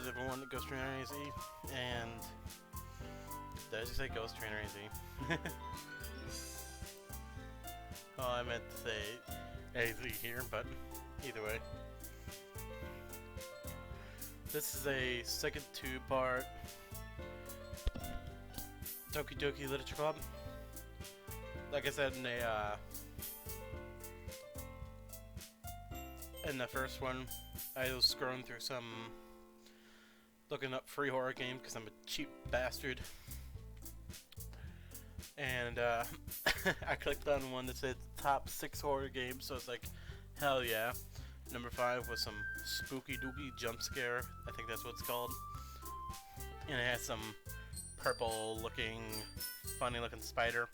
is everyone? Ghost Trainer AZ, and did I just say Ghost Trainer AZ? Oh, I meant to say AZ here, but either way. This is a second two-part Doki Literature Club. Like I said in the first one, I was scrolling through looking up free horror games because I'm a cheap bastard, and I clicked on one that said top 6 horror games. So it's like, hell yeah. Number 5 was some spooky dooky jump scare. I think that's what it's called, and it had some purple looking, funny looking spider.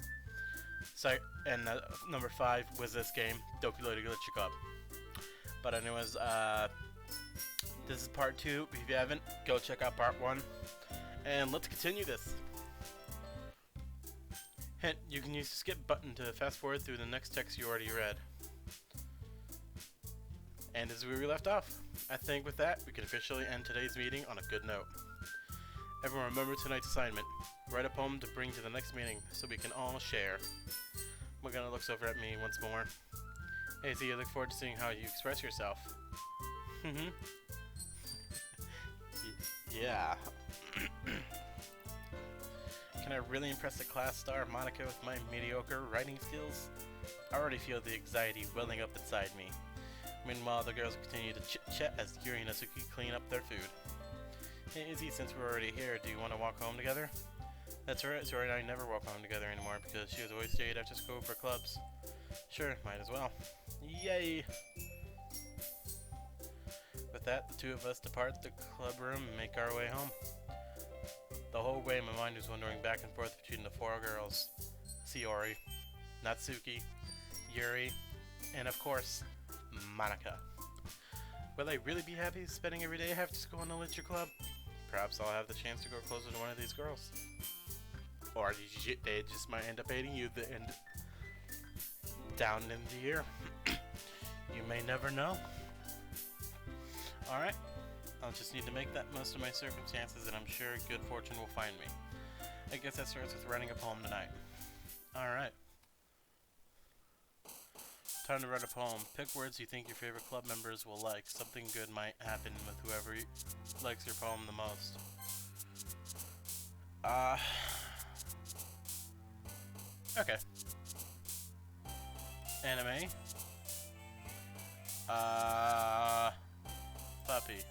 So, and number 5 was this game, Doki Literature Club. But anyways, this is part 2. If you haven't, go check out part 1. And let's continue this. Hint, you can use the skip button to fast forward through the next text you already read. And as we left off, I think with that, we can officially end today's meeting on a good note. Everyone remember tonight's assignment. Write a poem to bring to the next meeting so we can all share. Morgana looks over at me once more. Hey Z, I look forward to seeing how you express yourself. Yeah. Can I really impress the class star Monica with my mediocre writing skills? I already feel the anxiety welling up inside me. Meanwhile, the girls continue to chit-chat as Yuri and Natsuki clean up their food. Hey Izzy, since we're already here, do you want to walk home together? That's right, Srry and I never walk home together anymore because she has always stayed after school for clubs. Sure, might as well. Yay! With that, the two of us depart the club room and make our way home. The whole way my mind was wandering back and forth between the 4 girls. Sayori, Natsuki, Yuri, and of course, Monica. Will I really be happy spending every day after school in the literature club? Perhaps I'll have the chance to grow closer to one of these girls. Or they just might end up hating you down in the year. You may never know. Alright, I'll just need to make that most of my circumstances, and I'm sure good fortune will find me. I guess that starts with writing a poem tonight. Alright. Time to write a poem. Pick words you think your favorite club members will like. Something good might happen with whoever likes your poem the most. Okay. Anime. Puppy.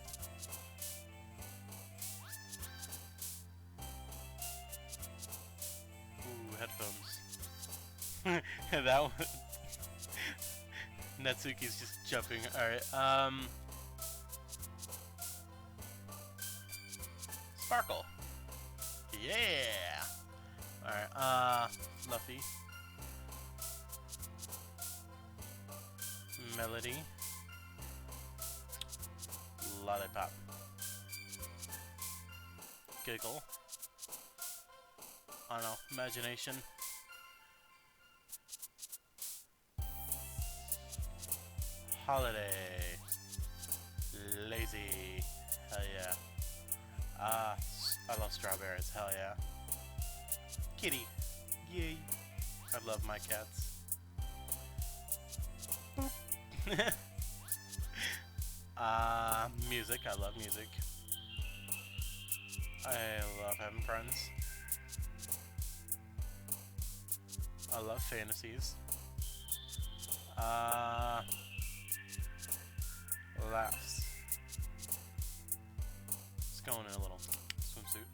Ooh, headphones. That one. Natsuki's just jumping. Alright, Sparkle. Yeah! Alright, Fluffy. Melody. Lollipop. Giggle. I don't know, imagination. Holiday. Lazy. Hell yeah. I love strawberries. Hell yeah. Kitty. Yay. I love my cats. Music. I love music. I love having friends. I love fantasies. Laughs. Just going in a little swimsuit.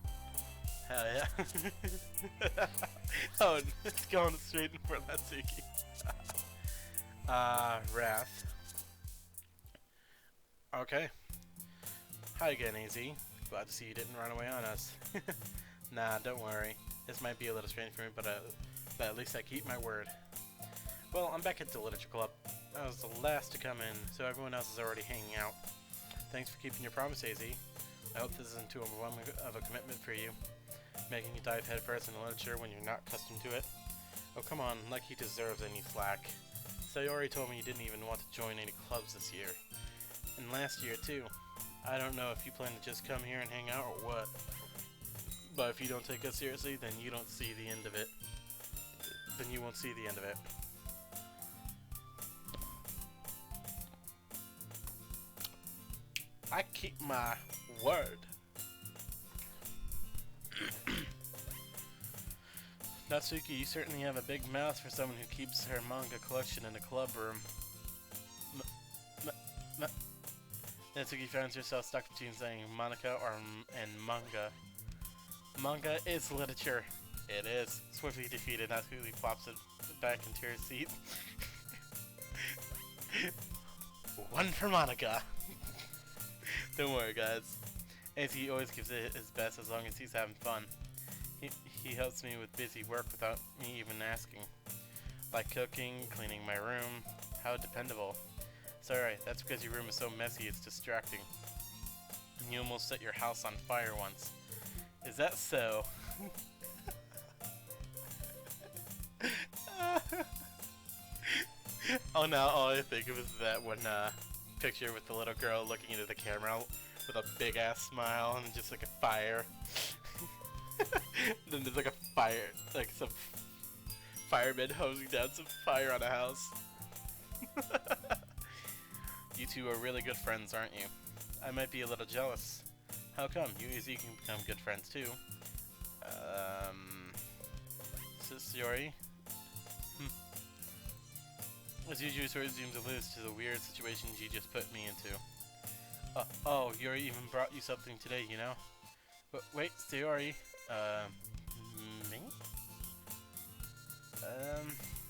Hell yeah. Oh, it's going straight in for Natsuki. Wrath. Okay. Hi again, AZ. Glad to see you didn't run away on us. Nah, don't worry. This might be a little strange for me, but at least I keep my word. Well, I'm back at the Literature Club. I was the last to come in, so everyone else is already hanging out. Thanks for keeping your promise, AZ. I hope this isn't too overwhelming of a commitment for you, making you dive headfirst into literature when you're not accustomed to it. Oh, come on, like he deserves any flack. Sayori told me you didn't even want to join any clubs this year. And last year, too. I don't know if you plan to just come here and hang out or what. But if you don't take us seriously, then you don't see the end of it. Then you won't see the end of it. I keep my word. Natsuki, you certainly have a big mouth for someone who keeps her manga collection in a club room. Natsuki finds herself stuck between saying Monica and manga. Manga is literature. It is. Swiftly defeated, Natsuki plops it back into her seat. One for Monica. Don't worry, guys. He always gives it his best as long as he's having fun. He helps me with busy work without me even asking. Like cooking, cleaning my room. How dependable. Sorry, that's because your room is so messy it's distracting. And you almost set your house on fire once. Is that so? Oh, now all I think of is that one picture with the little girl looking into the camera with a big ass smile and just like a fire. Then there's like a fire, like some firemen hosing down some fire on a house. You two are really good friends, aren't you? I might be a little jealous. How come? You easily can become good friends too. Srry? As usual, Srry seems oblivious to the weird situations you just put me into. Oh, Yuri even brought you something today, you know? But wait, Srry. Me?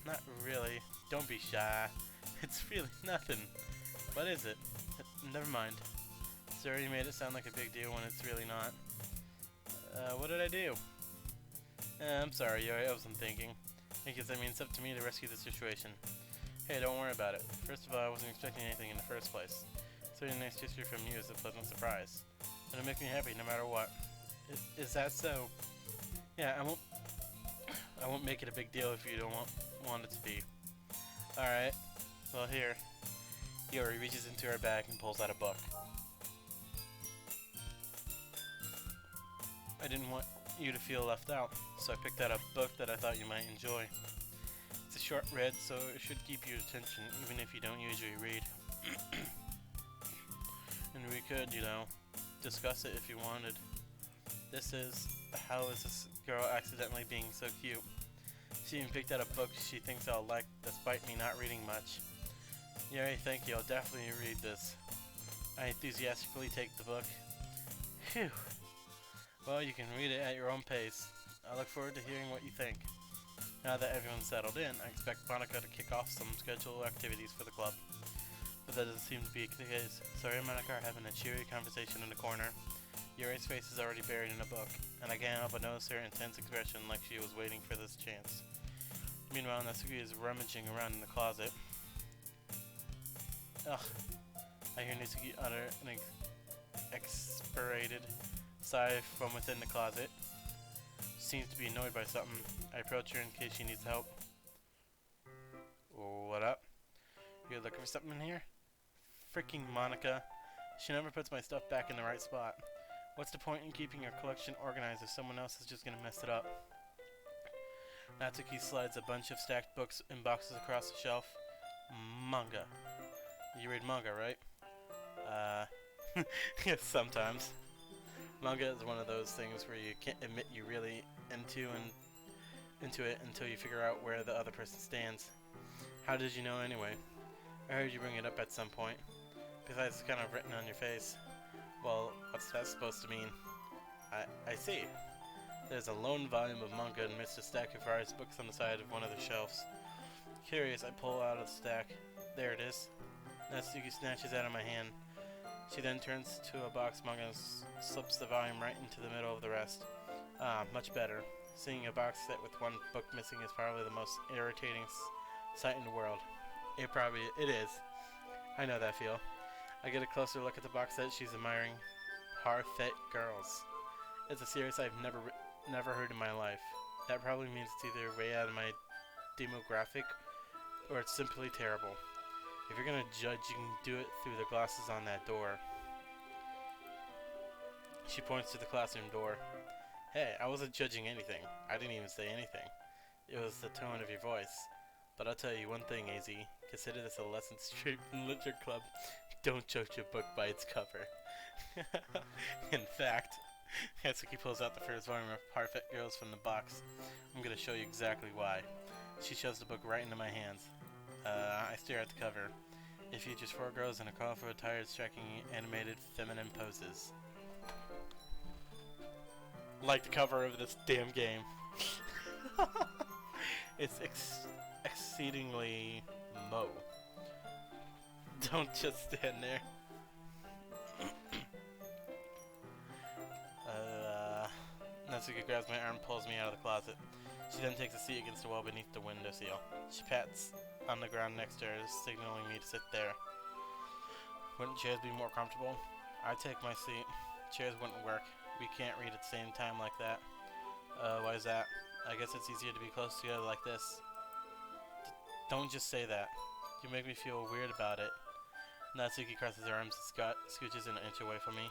Not really. Don't be shy. It's really nothing. What is it? Never mind. Srry made it sound like a big deal when it's really not. What did I do? I'm sorry, Yuri, I wasn't thinking. Because, I mean, it's up to me to rescue the situation. Hey, don't worry about it. First of all, I wasn't expecting anything in the first place. So a nice gesture from you is a pleasant surprise. And it'll make me happy no matter what. Is that so? Yeah, I won't make it a big deal if you don't want it to be. Alright. Well, here. Yuri reaches into her bag and pulls out a book. I didn't want you to feel left out, so I picked out a book that I thought you might enjoy. It's a short read, so it should keep your attention, even if you don't usually read. And we could, you know, discuss it if you wanted. This is, how is this girl accidentally being so cute? She even picked out a book she thinks I'll like, despite me not reading much. Yuri, thank you, I'll definitely read this. I enthusiastically take the book. Phew. Well, you can read it at your own pace. I look forward to hearing what you think. Now that everyone's settled in, I expect Monica to kick off some scheduled activities for the club. But that doesn't seem to be the case. Srry and Monica are having a cheery conversation in the corner. Yuri's face is already buried in a book, and I can't help but notice her intense expression like she was waiting for this chance. Meanwhile, Natsuki is rummaging around in the closet. Ugh. I hear Natsuki utter an exasperated sigh from within the closet. She seems to be annoyed by something. I approach her in case she needs help. What up? You're looking for something in here? Freaking Monica. She never puts my stuff back in the right spot. What's the point in keeping your collection organized if someone else is just gonna mess it up? Natsuki slides a bunch of stacked books and boxes across the shelf. Manga. You read manga, right? Yes, sometimes. Manga is one of those things where you can't admit you're really into it until you figure out where the other person stands. How did you know anyway? I heard you bring it up at some point. Besides, it's kind of written on your face. Well, what's that supposed to mean? I see. There's a lone volume of manga amidst a stack of various books on the side of one of the shelves. Curious, I pull out a stack. There it is. Natsuki snatches out of my hand. She then turns to a box manga and slips the volume right into the middle of the rest. Ah, much better. Seeing a box set with one book missing is probably the most irritating sight in the world. It is. I know that feel. I get a closer look at the box set she's admiring. Parfait Girls. It's a series I've never heard in my life. That probably means it's either way out of my demographic or it's simply terrible. If you're gonna judge, you can do it through the glasses on that door. She points to the classroom door. Hey, I wasn't judging anything. I didn't even say anything. It was the tone of your voice. But I'll tell you one thing, AZ. Consider this a lesson straight from Literature Club. Don't judge a book by its cover. In fact, Hatsuki pulls out the first volume of Perfect Girls from the box. I'm gonna show you exactly why. She shoves the book right into my hands. I stare at the cover. It features 4 girls in a colorful attire striking animated feminine poses. Like the cover of this damn game. It's exceedingly Mo. Don't just stand there. Natsuki grabs my arm and pulls me out of the closet. She then takes a seat against the wall beneath the windowsill. She pats on the ground next to her, signaling me to sit there. Wouldn't chairs be more comfortable? I take my seat. Chairs wouldn't work. We can't read at the same time like that. Why is that? I guess it's easier to be close together like this. Don't just say that. You make me feel weird about it. Natsuki crosses her arms and scooches an inch away from me.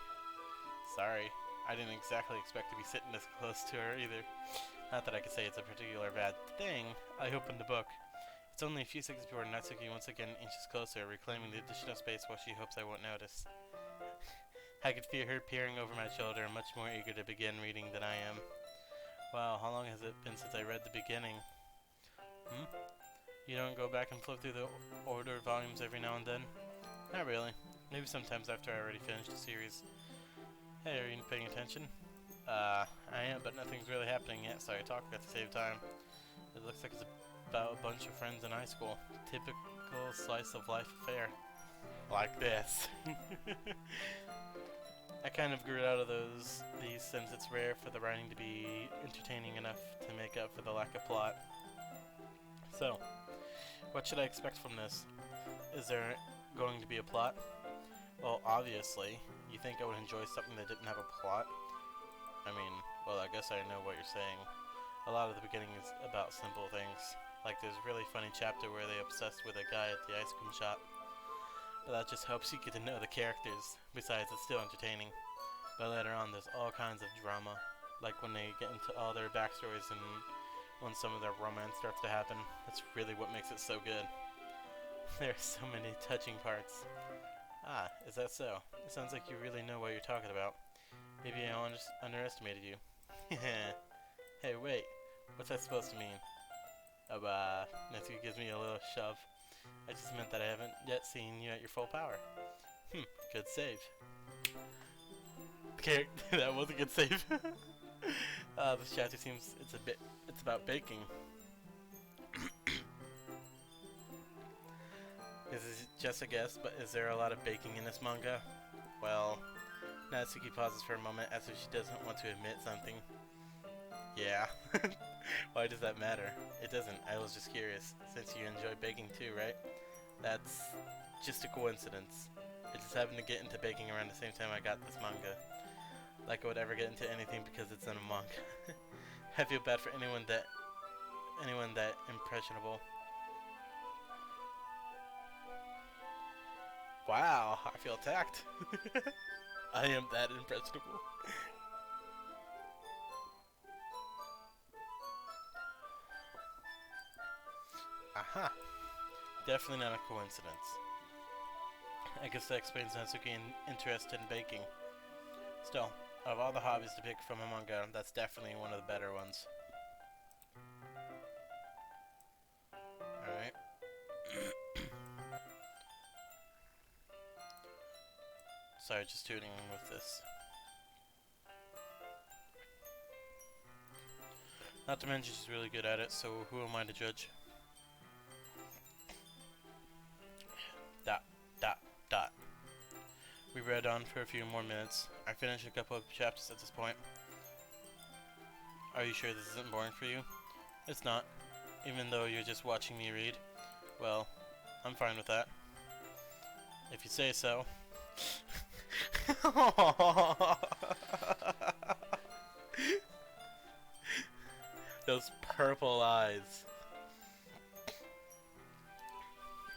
Sorry. I didn't exactly expect to be sitting this close to her either. Not that I could say it's a particular bad thing. I opened the book. It's only a few seconds before Natsuki once again inches closer, reclaiming the additional space while she hopes I won't notice. I could feel her peering over my shoulder, much more eager to begin reading than I am. Wow, how long has it been since I read the beginning? You don't go back and flip through the ordered volumes every now and then? Not really. Maybe sometimes after I already finished the series. Hey, are you paying attention? I am, but nothing's really happening yet, so I talk at the same time. It looks like it's about a bunch of friends in high school. Typical slice of life affair. Like this. I kind of grew out of these since it's rare for the writing to be entertaining enough to make up for the lack of plot. So, what should I expect from this? Is there going to be a plot? Well, obviously. You think I would enjoy something that didn't have a plot? I mean, well, I guess I know what you're saying. A lot of the beginning is about simple things. Like there's a really funny chapter where they obsessed with a guy at the ice cream shop. But that just helps you get to know the characters. Besides, it's still entertaining. But later on, there's all kinds of drama. Like when they get into all their backstories and when some of their romance starts to happen. That's really what makes it so good. There are so many touching parts. Ah, is that so? It sounds like you really know what you're talking about. Maybe I underestimated you. Hey, wait. What's that supposed to mean? Natsuki gives me a little shove. I just meant that I haven't yet seen you at your full power. Good save. Okay, that was a good save. This chapter seems it's about baking. This is just a guess, but is there a lot of baking in this manga? Well, Natsuki pauses for a moment as if she doesn't want to admit something. Yeah. Why does that matter? It doesn't. I was just curious, since you enjoy baking too, right? That's just a coincidence. I just happened to get into baking around the same time I got this manga. Like I would ever get into anything because it's in a manga. I feel bad for anyone that impressionable. Wow, I feel attacked. I am that impressionable. Aha. Definitely not a coincidence. I guess that explains Natsuki's interest in baking. Still, of all the hobbies to pick from a manga, that's definitely one of the better ones. Alright. Sorry, just tuning in with this. Not to mention she's really good at it, so who am I to judge? Dot. We read on for a few more minutes. I finished a couple of chapters at this point. Are you sure this isn't boring for you? It's not. Even though you're just watching me read. Well, I'm fine with that. If you say so. Those purple eyes.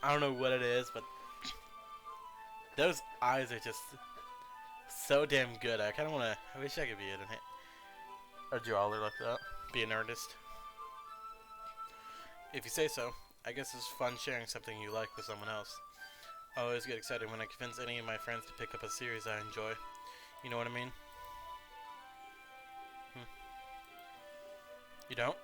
I don't know what it is, but those eyes are just So damn good. I kind of want to. I wish I could be a drawer like that. Be an artist. If you say so. I guess it's fun sharing something you like with someone else. I always get excited when I convince any of my friends to pick up a series I enjoy. You know what I mean? Hmm. You don't?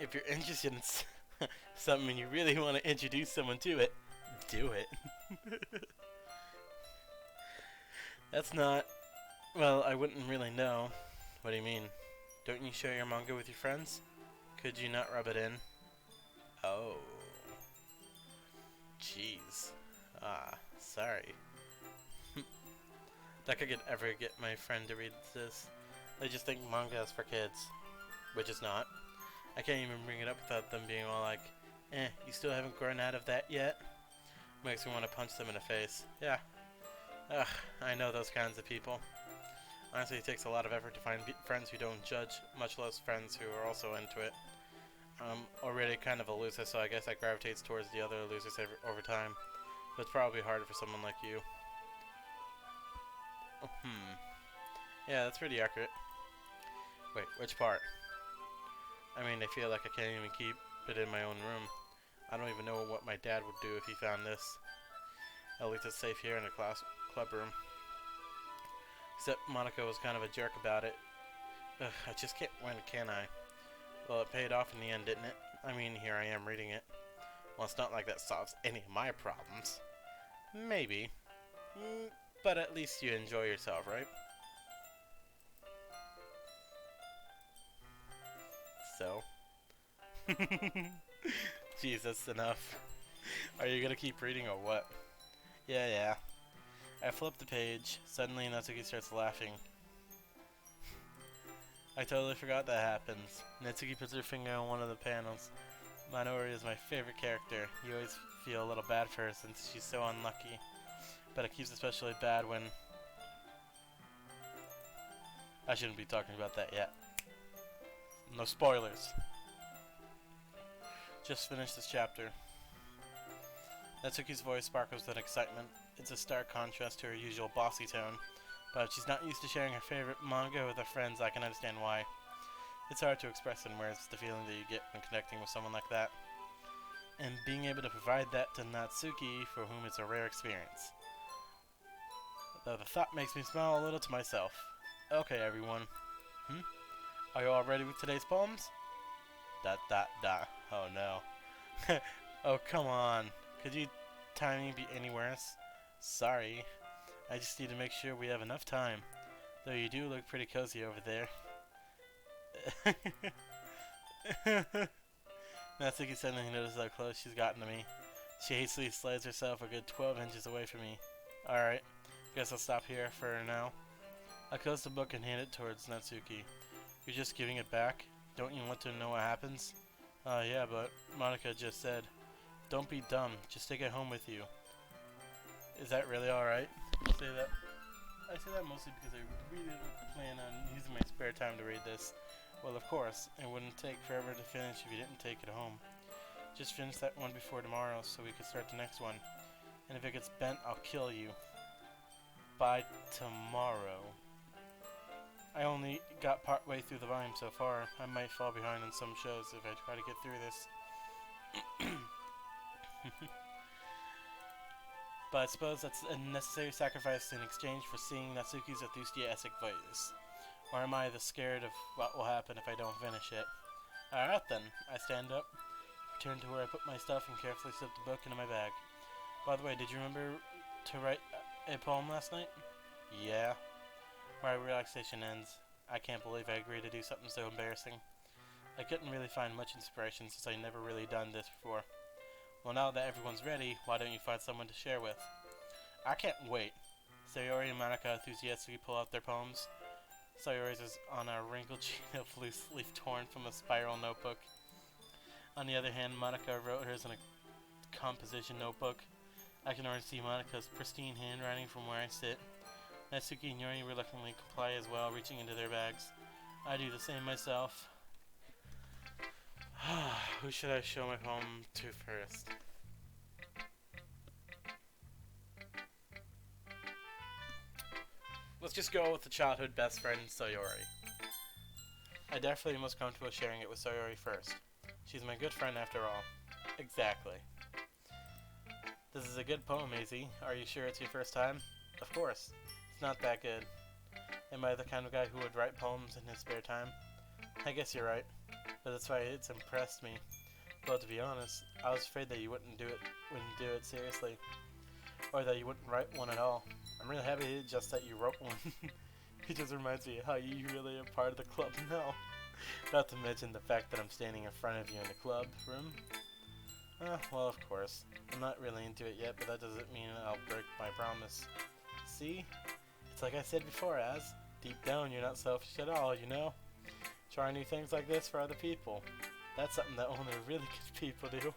If you're interested in something and you really want to introduce someone to it, do it. That's not... Well, I wouldn't really know. What do you mean? Don't you share your manga with your friends? Could you not rub it in? Oh. Jeez. Ah, sorry. Like I could ever get my friend to read this. They just think manga is for kids. Which it's not. I can't even bring it up without them being all like, you still haven't grown out of that yet? Makes me want to punch them in the face. Yeah. Ugh, I know those kinds of people. Honestly, it takes a lot of effort to find friends who don't judge, much less friends who are also into it. I'm already kind of a loser, so I guess I gravitate towards the other losers over time. But it's probably harder for someone like you. Yeah, that's pretty accurate. Wait, which part? I mean, I feel like I can't even keep it in my own room. I don't even know what my dad would do if he found this. At least it's safe here in the club room. Except Monica was kind of a jerk about it. Ugh, I just can't win, can I? Well, it paid off in the end, didn't it? I mean, here I am reading it. Well, it's not like that solves any of my problems. Maybe. But at least you enjoy yourself, right? So? Jeez, that's enough. Are you gonna keep reading or what? Yeah. I flip the page. Suddenly, Natsuki starts laughing. I totally forgot that happens. Natsuki puts her finger on one of the panels. Minori is my favorite character. You always feel a little bad for her since she's so unlucky. But it keeps especially bad when... I shouldn't be talking about that yet. No spoilers. Just finished this chapter. Natsuki's voice sparkles with excitement. It's a stark contrast to her usual bossy tone. But if she's not used to sharing her favorite manga with her friends, I can understand why. It's hard to express in words the feeling that you get when connecting with someone like that. And being able to provide that to Natsuki, for whom it's a rare experience. Though the thought makes me smile a little to myself. Okay, everyone. Are you all ready with today's poems? ... Oh no. Oh, come on. Could you timing be any worse? Sorry. I just need to make sure we have enough time. Though you do look pretty cozy over there. Natsuki suddenly notices how close she's gotten to me. She hastily slides herself a good 12 inches away from me. Alright, guess I'll stop here for now. I close the book and hand it towards Natsuki. You're just giving it back? Don't you want to know what happens? Yeah, but Monica just said, don't be dumb, just take it home with you. Is that really alright? I say that mostly because I really don't plan on using my spare time to read this. Well, of course, it wouldn't take forever to finish if you didn't take it home. Just finish that one before tomorrow so we could start the next one. And if it gets bent, I'll kill you. By tomorrow. I only got part way through the volume so far. I might fall behind on some shows if I try to get through this. But I suppose that's a necessary sacrifice in exchange for seeing Natsuki's enthusiastic voice. Or am I the scared of what will happen if I don't finish it? Alright then, I stand up, return to where I put my stuff and carefully slip the book into my bag. By the way, did you remember to write a poem last night? Yeah. My relaxation ends. I can't believe I agreed to do something so embarrassing. I couldn't really find much inspiration since I'd never really done this before. Well, now that everyone's ready, why don't you find someone to share with? I can't wait. Sayori and Monica enthusiastically pull out their poems. Sayori's is on a wrinkled sheet of loose leaf torn from a spiral notebook. On the other hand, Monica wrote hers in a composition notebook. I can already see Monica's pristine handwriting from where I sit. Natsuki and Yuri reluctantly comply as well, reaching into their bags. I do the same myself. Who should I show my poem to first? Let's just go with the childhood best friend, Sayori. I definitely am most comfortable sharing it with Sayori first. She's my good friend after all. Exactly. This is a good poem, Maisie. Are you sure it's your first time? Of course. It's not that good. Am I the kind of guy who would write poems in his spare time? I guess you're right. But that's why it's impressed me. Well, to be honest, I was afraid that you wouldn't do it seriously. Or that you wouldn't write one at all. I'm really happy just that you wrote one. It just reminds me how you really are part of the club now. Not to mention the fact that I'm standing in front of you in the club room. Well, of course. I'm not really into it yet, but that doesn't mean I'll break my promise. See? It's like I said before, deep down you're not selfish at all, you know? Try new things like this for other people. That's something that only really good people do.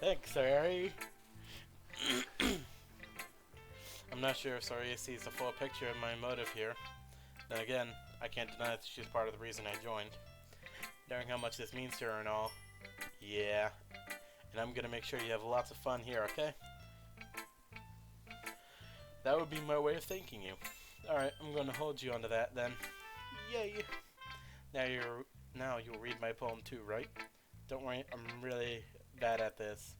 Thanks, Harry. I'm not sure if Saria sees the full picture of my motive here. Then again, I can't deny that she's part of the reason I joined. Knowing how much this means to her and all. Yeah. And I'm gonna make sure you have lots of fun here, okay? That would be my way of thanking you. Alright, I'm gonna hold you onto that then. Yay! Now you'll read my poem too, right? Don't worry, I'm really bad at this.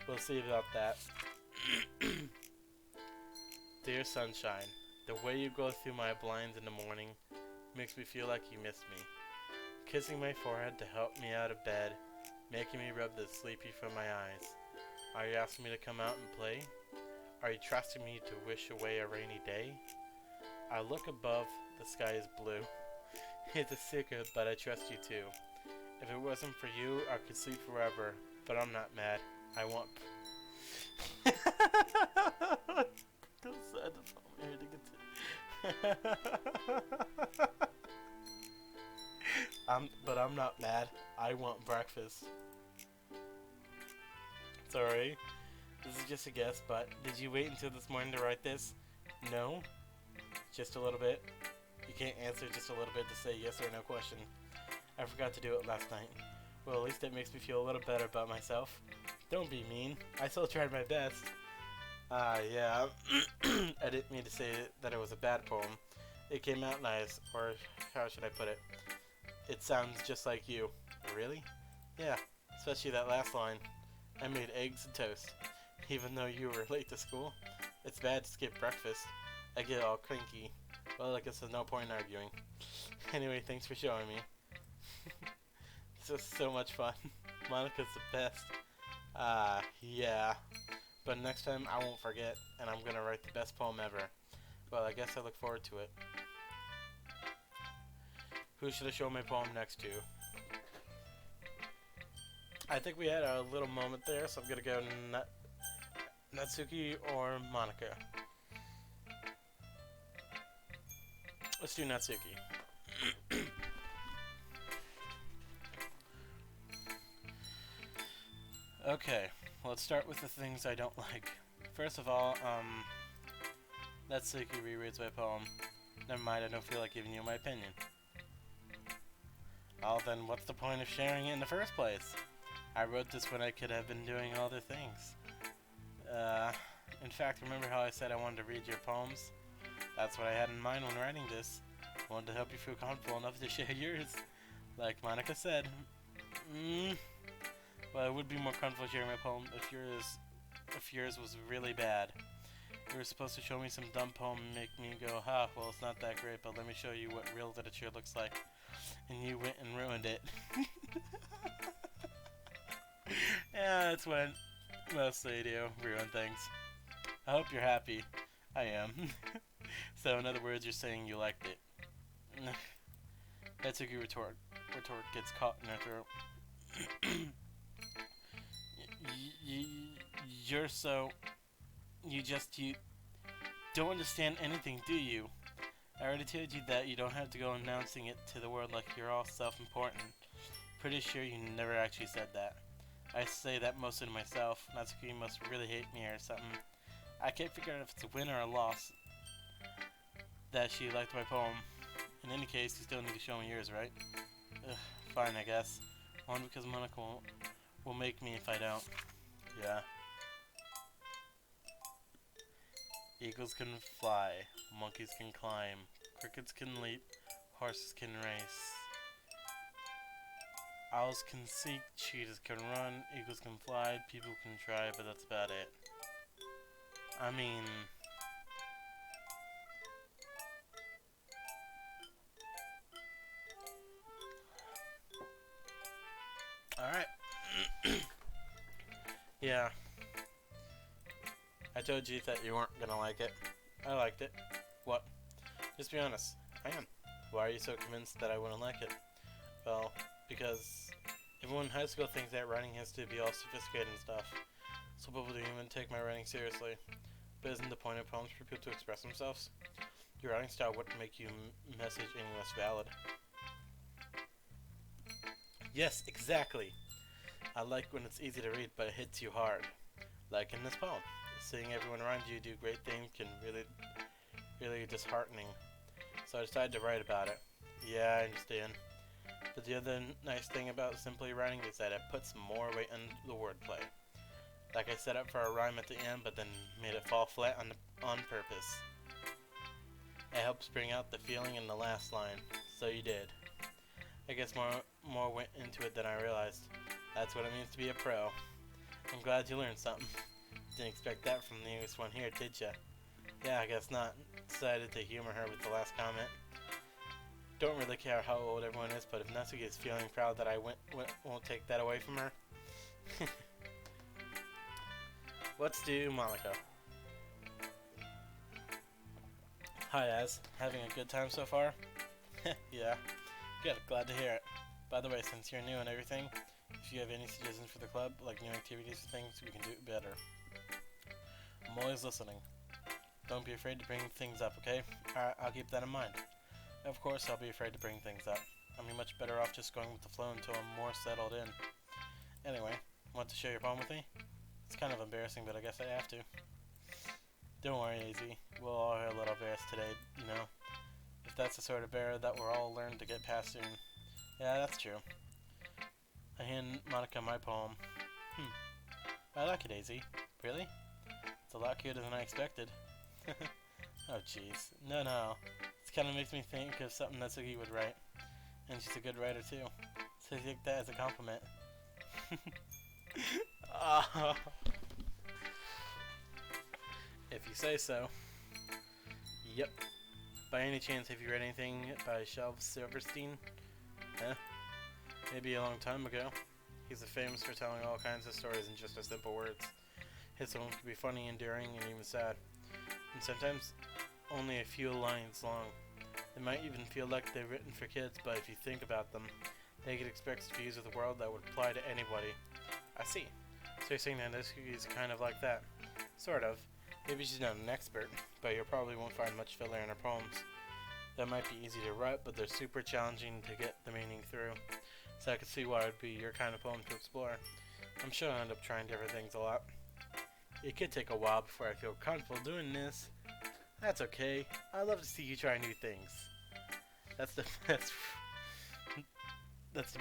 We'll see about that. Dear sunshine, the way you go through my blinds in the morning makes me feel like you missed me. Kissing my forehead to help me out of bed, making me rub the sleepy from my eyes. Are you asking me to come out and play? Are you trusting me to wish away a rainy day? I look above, the sky is blue. It's a secret, but I trust you too. If it wasn't for you, I could sleep forever, but I'm not mad. I want... But I'm not mad. I want breakfast. Sorry. This is just a guess, but did you wait until this morning to write this? No? Just a little bit? You can't answer just a little bit to say yes or no question. I forgot to do it last night. Well, at least it makes me feel a little better about myself. Don't be mean. I still tried my best. Yeah. I didn't mean to say that it was a bad poem. It came out nice, or how should I put it? It sounds just like you. Really? Yeah, especially that last line. I made eggs and toast, even though you were late to school. It's bad to skip breakfast. I get all cranky. Well, I guess there's no point in arguing. Anyway, thanks for showing me. This was so much fun. Monica's the best. Yeah. But next time I won't forget, and I'm gonna write the best poem ever. Well, I guess I look forward to it. Who should I show my poem next to? I think we had a little moment there, so I'm gonna go Natsuki or Monica. Let's do Natsuki. Okay, let's start with the things I don't like. First of all, Natsuki rereads my poem. Never mind, I don't feel like giving you my opinion. Well, then what's the point of sharing it in the first place? I wrote this when I could have been doing other things. In fact, remember how I said I wanted to read your poems? That's what I had in mind when writing this. I wanted to help you feel comfortable enough to share yours. Like Monica said. Well, I would be more comfortable sharing my poem if yours was really bad. You were supposed to show me some dumb poem and make me go, ha, well, it's not that great, but let me show you what real literature looks like. And you went and ruined it. Yeah, that's what mostly do, ruin things. I hope you're happy. I am. So, in other words, you're saying you liked it. Natsuki retort gets caught in her throat. You're so... You don't understand anything, do you? I already told you that you don't have to go announcing it to the world like you're all self-important. Pretty sure you never actually said that. I say that mostly to myself. Natsuki must really hate me or something. I can't figure out if it's a win or a loss that she liked my poem. In any case, you still need to show me yours, right? Ugh, fine, I guess. Only because Monica will make me if I don't. Yeah. Eagles can fly, monkeys can climb, crickets can leap, horses can race. Owls can seek, cheetahs can run, eagles can fly, people can try, but that's about it. I mean... Alright. Yeah. I told you that you weren't gonna like it. I liked it. What? Just be honest. I am. Why are you so convinced that I wouldn't like it? Well, because everyone in high school thinks that writing has to be all sophisticated and stuff. So people don't even take my writing seriously. But isn't the point of poems for people to express themselves? Your writing style wouldn't make your message any less valid. Yes, exactly. I like when it's easy to read, but it hits you hard. Like in this poem. Seeing everyone around you do great things can really disheartening. So I decided to write about it. Yeah, I understand. But the other nice thing about simply writing is that it puts more weight on the wordplay. Like I set up for a rhyme at the end, but then made it fall flat on purpose. It helps bring out the feeling in the last line. So you did. I guess more went into it than I realized. That's what it means to be a pro. I'm glad you learned something. Didn't expect that from the newest one here, did ya? Yeah, I guess not. Decided to humor her with the last comment. Don't really care how old everyone is, but if Natsuki is feeling proud that I won't take that away from her. Let's do Monaco. Hi, Az. Having a good time so far? Yeah. Good. Glad to hear it. By the way, since you're new and everything, if you have any suggestions for the club, like new activities or things, we can do it better. I'm always listening. Don't be afraid to bring things up, okay? I'll keep that in mind. Of course I'll be afraid to bring things up. I'll be much better off just going with the flow until I'm more settled in. Anyway, want to share your poem with me? It's kind of embarrassing, but I guess I have to. Don't worry, AZ. We'll all hear a little embarrassed today, you know? If that's the sort of bear that we'll all learn to get past soon. Yeah, that's true. I hand Monica my poem. I like it, AZ. Really? It's a lot cuter than I expected. Oh jeez. No. This kind of makes me think of something that Sugi would write. And she's a good writer too. So I take that as a compliment. If you say so. Yep. By any chance, have you read anything by Shelf Silverstein? Huh? Maybe a long time ago. He's famous for telling all kinds of stories in just a simple words. His poems can be funny, endearing, and even sad. And sometimes only a few lines long. They might even feel like they're written for kids, but if you think about them, they could express views of the world that would apply to anybody. I see. So you're saying that this is kind of like that? Sort of. Maybe she's not an expert, but you probably won't find much filler in her poems. That might be easy to write, but they're super challenging to get the meaning through. So I could see why it would be your kind of poem to explore. I'm sure I'll end up trying different things a lot. It could take a while before I feel comfortable doing this. That's okay. I love to see you try new things. That's the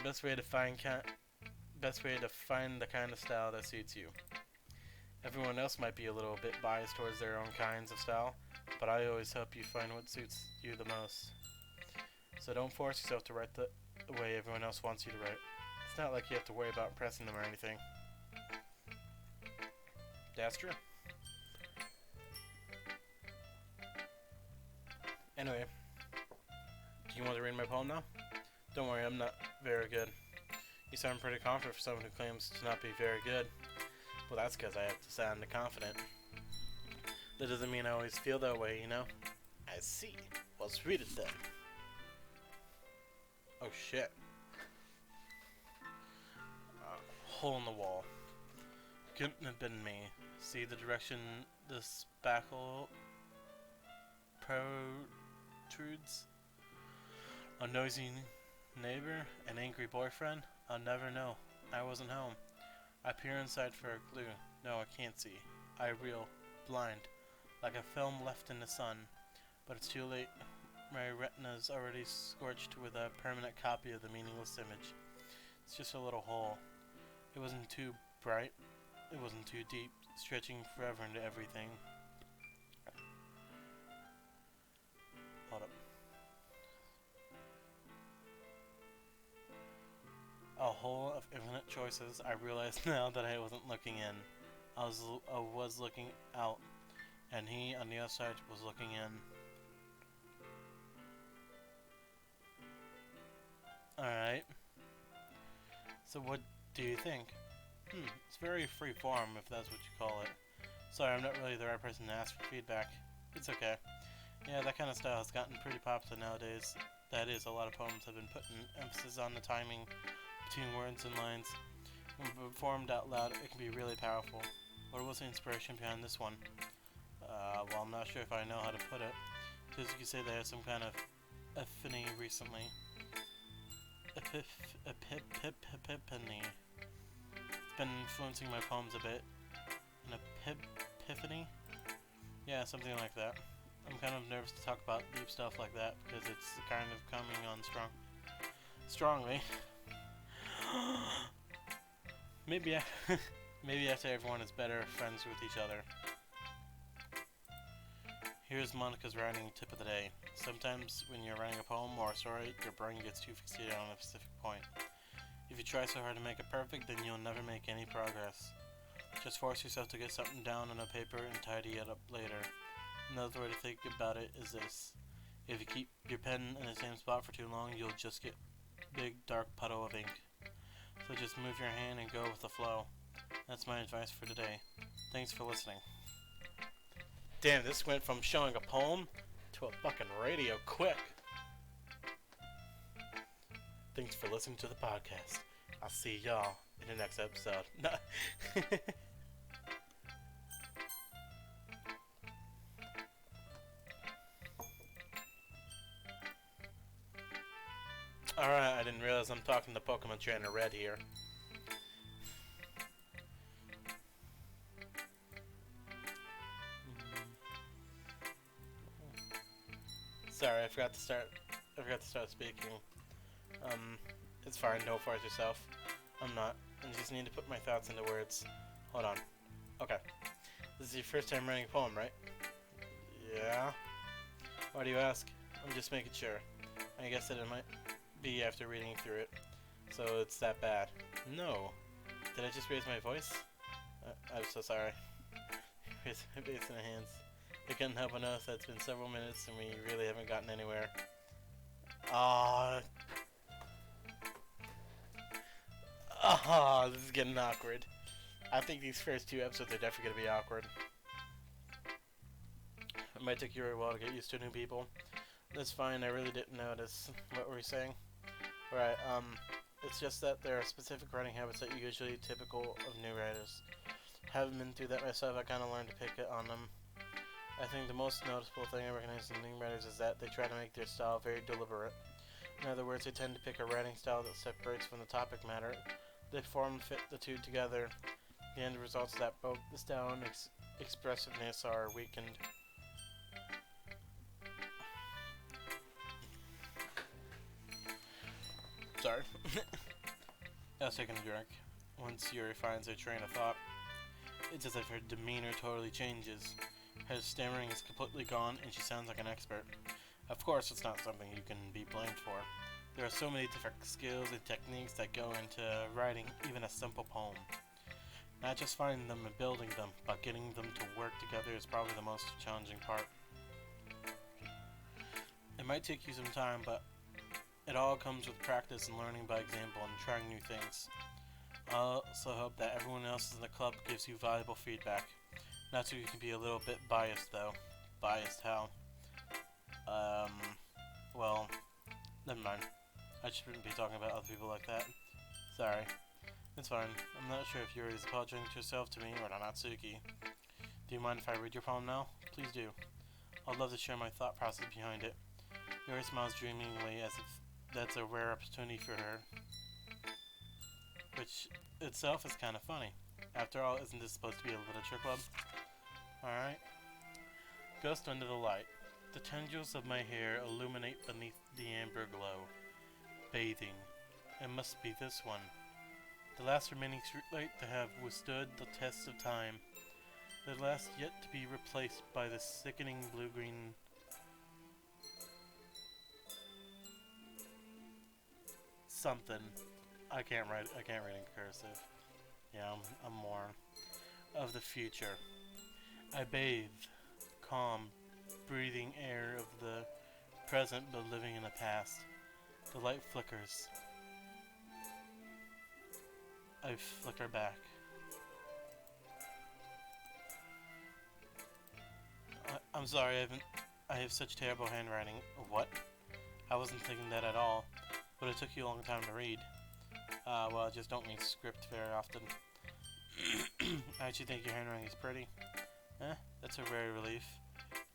best way to find the kind of style that suits you. Everyone else might be a little bit biased towards their own kinds of style, but I always help you find what suits you the most. So don't force yourself to write the way everyone else wants you to write. It's not like you have to worry about impressing them or anything. That's true. Anyway, do you want to read my poem now? Don't worry, I'm not very good. You sound pretty confident for someone who claims to not be very good. Well, that's because I have to sound confident. That doesn't mean I always feel that way, you know? I see. Let's read it then. Oh shit. Hole in the wall. Couldn't have been me. See the direction the spackle protrudes? A noisy neighbor? An angry boyfriend? I'll never know. I wasn't home. I peer inside for a clue. No, I can't see. I reel, blind, like a film left in the sun. But it's too late. My retina's already scorched with a permanent copy of the meaningless image. It's just a little hole. It wasn't too bright. It wasn't too deep, stretching forever into everything. a whole of infinite choices. I realized now that I wasn't looking in. I was looking out, and he on the other side was looking in. Alright. So what do you think? It's very free form, if that's what you call it. Sorry, I'm not really the right person to ask for feedback. It's okay. Yeah, that kind of style has gotten pretty popular nowadays. That is, a lot of poems have been putting emphasis on the timing between words and lines. When performed out loud, it can be really powerful. What was the inspiration behind this one? Well, I'm not sure if I know how to put it. Because you could say they had some kind of epiphany recently. Epiphany. It's been influencing my poems a bit. An epiphany? Yeah, something like that. I'm kind of nervous to talk about deep stuff like that because it's kind of coming on strongly. Maybe after everyone is better friends with each other. Here's Monica's writing tip of the day. Sometimes when you're writing a poem or a story, your brain gets too fixated on a specific point. If you try so hard to make it perfect, then you'll never make any progress. Just force yourself to get something down on a paper and tidy it up later. Another way to think about it is this. If you keep your pen in the same spot for too long, you'll just get a big dark puddle of ink. So just move your hand and go with the flow. That's my advice for today. Thanks for listening. Damn, this went from showing a poem to a fucking radio quick. Thanks for listening to the podcast. I'll see y'all in the next episode. Alright, I didn't realize I'm talking to Pokemon Trainer Red here. Sorry, I forgot to start speaking. It's fine, don't force yourself. I'm not. I just need to put my thoughts into words. Hold on. Okay. This is your first time writing a poem, right? Yeah. Why do you ask? I'm just making sure. I guess that it might be after reading through it. So it's that bad. No. Did I just raise my voice? I'm so sorry. Raise my face in my hands. I couldn't help but notice that it's been several minutes and we really haven't gotten anywhere. This is getting awkward. I think these first two episodes are definitely gonna be awkward. It might take you a while to get used to new people. That's fine, I really didn't notice. What were you saying? Right, it's just that there are specific writing habits that are usually typical of new writers. Having been through that myself, I kind of learned to pick it on them. I think the most noticeable thing I recognize in new writers is that they try to make their style very deliberate. In other words, they tend to pick a writing style that separates from the topic matter. They form and fit the two together. The end result is that both the style and expressiveness are weakened. Sorry. I was taking a drink. Once Yuri finds her train of thought, it's as if her demeanor totally changes. Her stammering is completely gone and she sounds like an expert. Of course, it's not something you can be blamed for. There are so many different skills and techniques that go into writing even a simple poem. Not just finding them and building them, but getting them to work together is probably the most challenging part. It might take you some time, but it all comes with practice and learning by example and trying new things. I also hope that everyone else in the club gives you valuable feedback. Not so you can be a little bit biased though. Biased how? Well, never mind. I shouldn't be talking about other people like that. Sorry. It's fine. I'm not sure if Yuri is apologizing to herself to me or to Natsuki. Do you mind if I read your poem now? Please do. I'd love to share my thought process behind it. Yuri smiles dreamingly as if that's a rare opportunity for her. Which itself is kind of funny. After all, isn't this supposed to be a literature club? Alright. Ghost under the light. The tendrils of my hair illuminate beneath the amber glow. Bathing. It must be this one. The last remaining streetlight to have withstood the test of time. The last yet to be replaced by the sickening blue-green something. I can't read in cursive. Yeah, I'm more of the future. I bathe, calm, breathing air of the present but living in the past. The light flickers. I flicker back. I'm sorry, I have such terrible handwriting. What? I wasn't thinking that at all, but it took you a long time to read. Well, I just don't read script very often. I actually think your handwriting is pretty. That's a rare relief.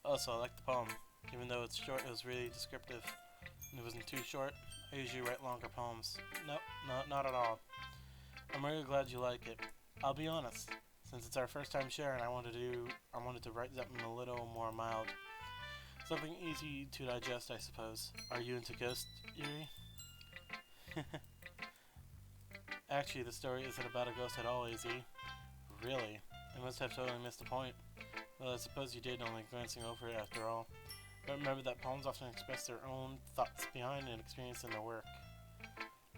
Also, I like the poem. Even though it's short, it was really descriptive. And it wasn't too short. I usually write longer poems. Nope, not at all. I'm really glad you like it. I'll be honest. Since it's our first time sharing, I wanted to write something a little more mild. Something easy to digest, I suppose. Are you into ghosts, Yuri? Actually, the story isn't about a ghost at all, AZ. Really? I must have totally missed the point. Well, I suppose you did, only glancing over it after all. But remember that poems often express their own thoughts behind an experience in their work.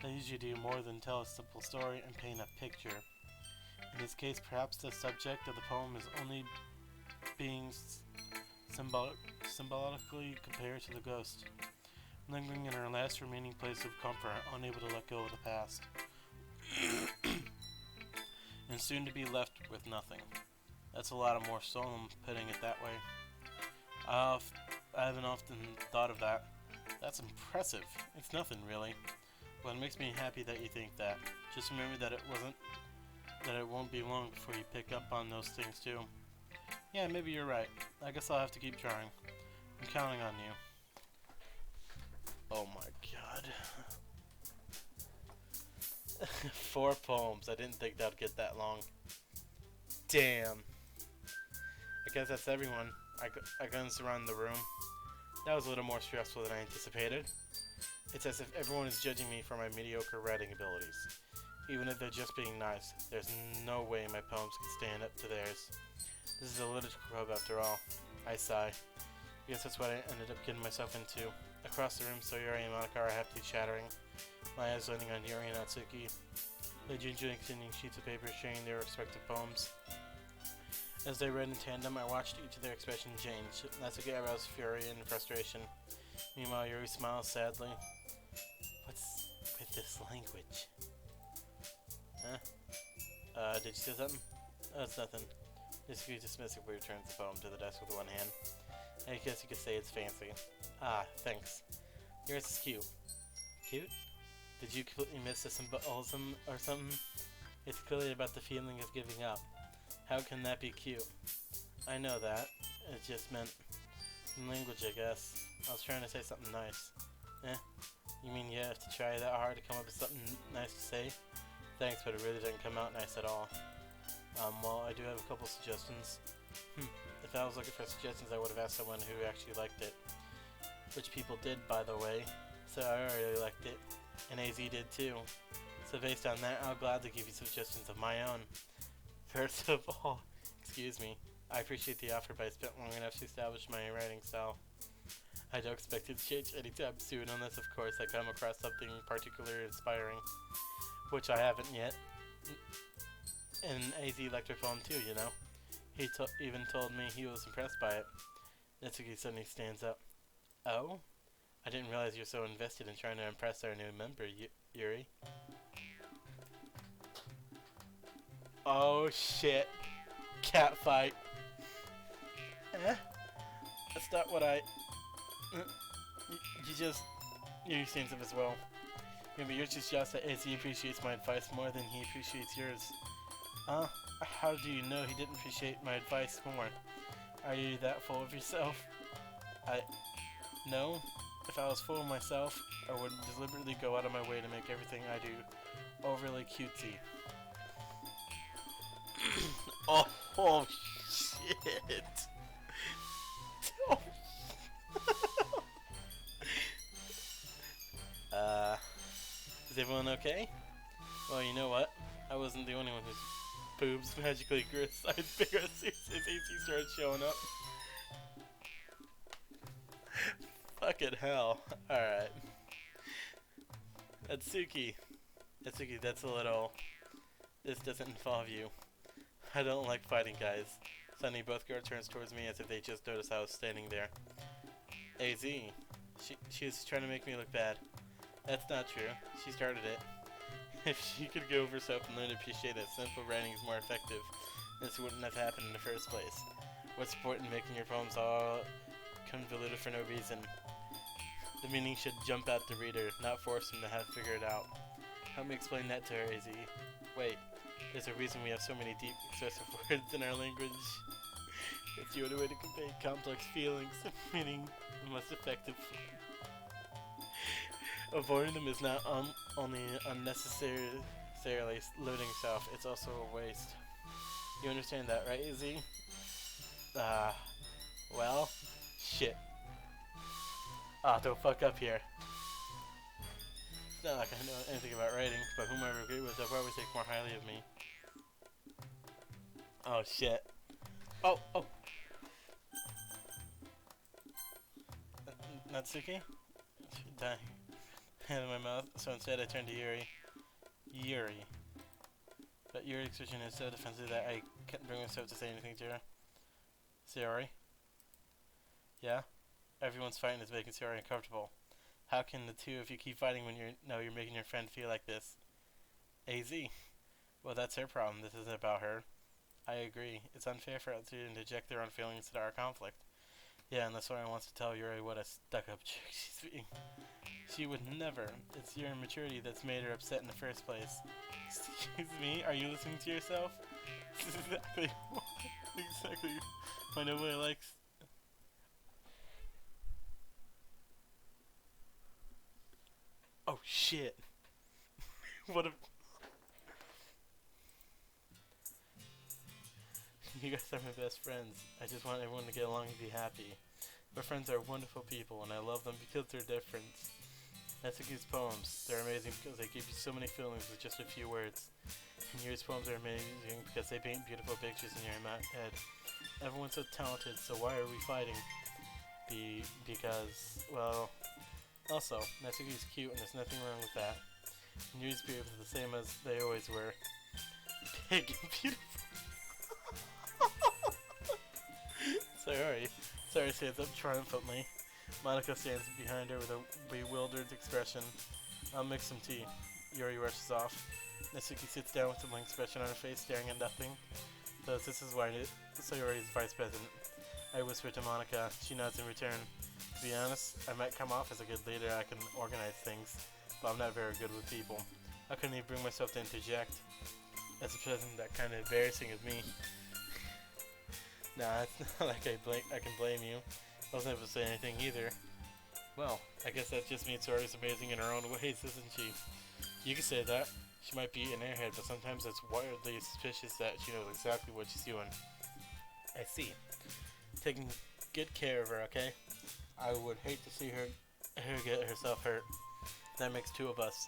They usually do more than tell a simple story and paint a picture. In this case, perhaps the subject of the poem is only being symbolically compared to the ghost, lingering in her last remaining place of comfort, unable to let go of the past, and soon to be left with nothing. That's a lot more solemn putting it that way. I haven't often thought of that. That's impressive. It's nothing really. But it makes me happy that you think that. Just remember that it won't be long before you pick up on those things too. Yeah, maybe you're right. I guess I'll have to keep trying. I'm counting on you. Oh my god. 4 poems. I didn't think that would get that long. Damn. I guess that's everyone. I glanced around the room. That was a little more stressful than I anticipated. It's as if everyone is judging me for my mediocre writing abilities. Even if they're just being nice, there's no way my poems can stand up to theirs. This is a literature club after all. I sigh. I guess that's what I ended up getting myself into. Across the room, Srry and Monica are happily chattering, my eyes landing on Yuri and Natsuki. They gingerly extending sheets of paper, sharing their respective poems. As they read in tandem, I watched each of their expressions change. Natsuki aroused fury and frustration. Meanwhile, Yuri smiles sadly. What's with this language? Huh? Did you say something? Oh, it's nothing. Natsuki dismissively returns the poem to the desk with one hand. I guess you could say it's fancy. Ah, thanks. Yours is cute. Cute? Did you completely miss the symbolism or something? It's clearly about the feeling of giving up. How can that be cute? I know that. It just meant in language, I guess. I was trying to say something nice. You mean you have to try that hard to come up with something nice to say? Thanks, but it really didn't come out nice at all. Well, I do have a couple suggestions. If I was looking for suggestions, I would have asked someone who actually liked it. Which people did, by the way. So I already liked it. And AZ did too. So based on that, I'll gladly give you suggestions of my own. First of all, excuse me, I appreciate the offer, but I spent long enough to establish my writing style. I don't expect it to change anytime soon, unless of course I come across something particularly inspiring. Which I haven't yet. And AZ liked her poem too, you know. He even told me he was impressed by it. Natsuki suddenly stands up. Oh? I didn't realize you're so invested in trying to impress our new member, Yuri. Oh shit. Cat fight. That's not what I... Yuri stands up as well. Maybe you're just that AZ appreciates my advice more than he appreciates yours. How do you know he didn't appreciate my advice more? Are you that full of yourself? No. If I was full of myself, I would deliberately go out of my way to make everything I do overly cutesy. oh shit. Is everyone okay? Well, you know what? I wasn't the only one whose boobs magically grew a size bigger as soon as AC started showing up. Fucking hell. Alright. Natsuki. Itsuki, that's a little... This doesn't involve you. I don't like fighting guys. Suddenly both girls turns towards me as if they just noticed I was standing there. AZ. She was trying to make me look bad. That's not true. She started it. If she could go over herself and learn to appreciate that simple writing is more effective, this wouldn't have happened in the first place. What's the point in making your poems all convoluted for no reason? The meaning should jump out the reader, not force him to have to figure it out. Help me explain that to her, AZ. Wait, there's a reason we have so many deep, expressive words in our language. It's the only way to convey complex feelings, meaning the most effective. Avoiding them is not only unnecessarily limiting yourself, it's also a waste. You understand that, right, AZ? Well, shit. Don't fuck up here. It's not like I know anything about writing, but whomever I agree with, they'll probably think more highly of me. Oh, shit. Oh! Natsuki? Dying. Hand in my mouth, so instead I turned to Yuri. But Yuri's expression is so defensive that I can't bring myself to say anything to her. Srry? Yeah? Everyone's fighting is making Srry uncomfortable. How can the two of you keep fighting when you're making your friend feel like this? AZ. Well, that's her problem. This isn't about her. I agree. It's unfair for us to interject their own feelings into our conflict. Yeah, and that's why I want to tell Yuri what a stuck-up chick she's being. She would never. It's your immaturity that's made her upset in the first place. Excuse me? Are you listening to yourself? This is exactly why nobody likes. Oh shit! What a. You guys are my best friends. I just want everyone to get along and be happy. My friends are wonderful people, and I love them because they're different. Natsuki's poems, they're amazing because they give you so many feelings with just a few words. And Yuri's poems are amazing because they paint beautiful pictures in your head. Everyone's so talented, so why are we fighting? Because, well... Also, Natsuki's cute and there's nothing wrong with that. And Yuri's beautiful the same as they always were. Big and beautiful. Srry stands up triumphantly. Monika stands behind her with a bewildered expression. I'll make some tea. Yuri rushes off. Natsuki sits down with a blank expression on her face, staring at nothing. Thus, this is why Sayori is vice president. I whisper to Monika. She nods in return. To be honest, I might come off as a good leader. I can organize things, but I'm not very good with people. I couldn't even bring myself to interject. As a president, that kind of embarrassing of me. Nah, it's not like I can blame you. I wasn't able to say anything either. Well, I guess that just means Srry's amazing in her own ways, isn't she? You could say that. She might be an airhead, but sometimes it's wildly suspicious that she knows exactly what she's doing. I see. Taking good care of her, okay? I would hate to see her get herself hurt. That makes two of us.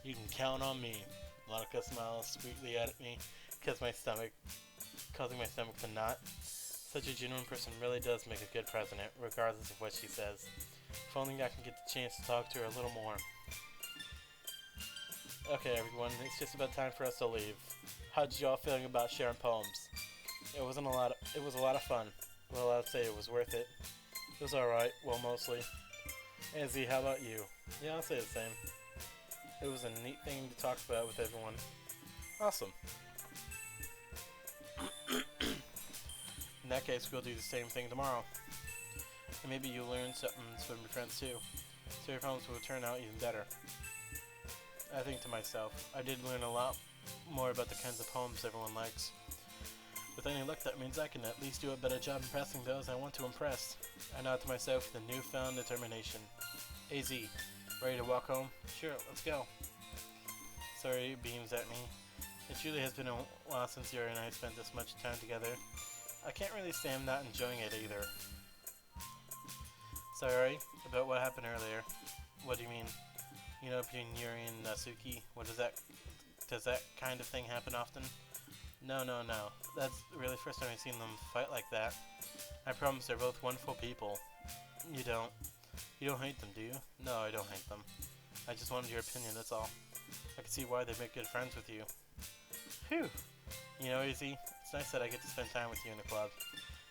You can count on me. Monika smiles sweetly at me, causing my stomach to knot. Such a genuine person really does make a good president, regardless of what she says. If only I can get the chance to talk to her a little more. Okay, everyone, it's just about time for us to leave. How did you all feeling about sharing poems? It was a lot of fun. Well, I'd say it was worth it. It was alright, well, mostly. AZ, how about you? Yeah, I'll say the same. It was a neat thing to talk about with everyone. Awesome. In that case, we'll do the same thing tomorrow. And maybe you'll learn something from your friends too. So your poems will turn out even better. I think to myself, I did learn a lot more about the kinds of poems everyone likes. With any luck, that means I can at least do a better job impressing those I want to impress. I nod to myself with a newfound determination. AZ, ready to walk home? Sure, let's go. Srry beams at me. It truly has been a while since Yuri and I spent this much time together. I can't really say I'm not enjoying it either. Srry, about what happened earlier. What do you mean? You know, between Yuri and Natsuki, does that kind of thing happen often? No. That's really the first time I've seen them fight like that. I promise they're both wonderful people. You don't hate them, do you? No, I don't hate them. I just wanted your opinion, that's all. I can see why they make good friends with you. Phew. You know, Izzy, it's nice that I get to spend time with you in the club.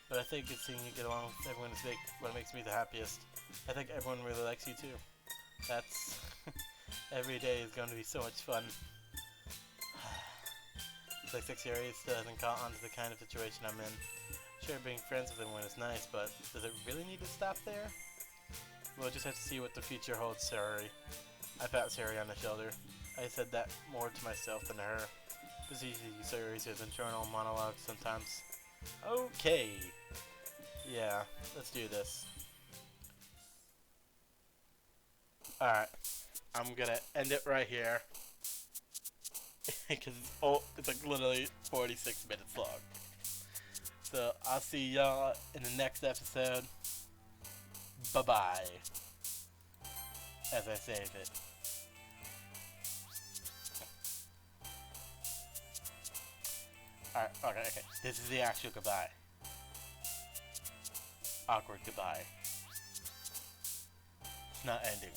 But I think it's seeing you get along with everyone is what makes me the happiest. I think everyone really likes you too. That's... every day is going to be so much fun. It's like srry still hasn't caught on to the kind of situation I'm in. Sure, being friends with everyone is nice, but does it really need to stop there? We'll just have to see what the future holds, srry. I pat srry on the shoulder. I said that more to myself than to her. It's easy to use srry's internal monologue sometimes. Okay. Yeah, let's do this. Alright. I'm gonna end it right here. Because it's like literally 46 minutes long. So I'll see y'all in the next episode. Bye-bye. As I save it. Alright, okay. This is the actual goodbye. Awkward goodbye. It's not ending.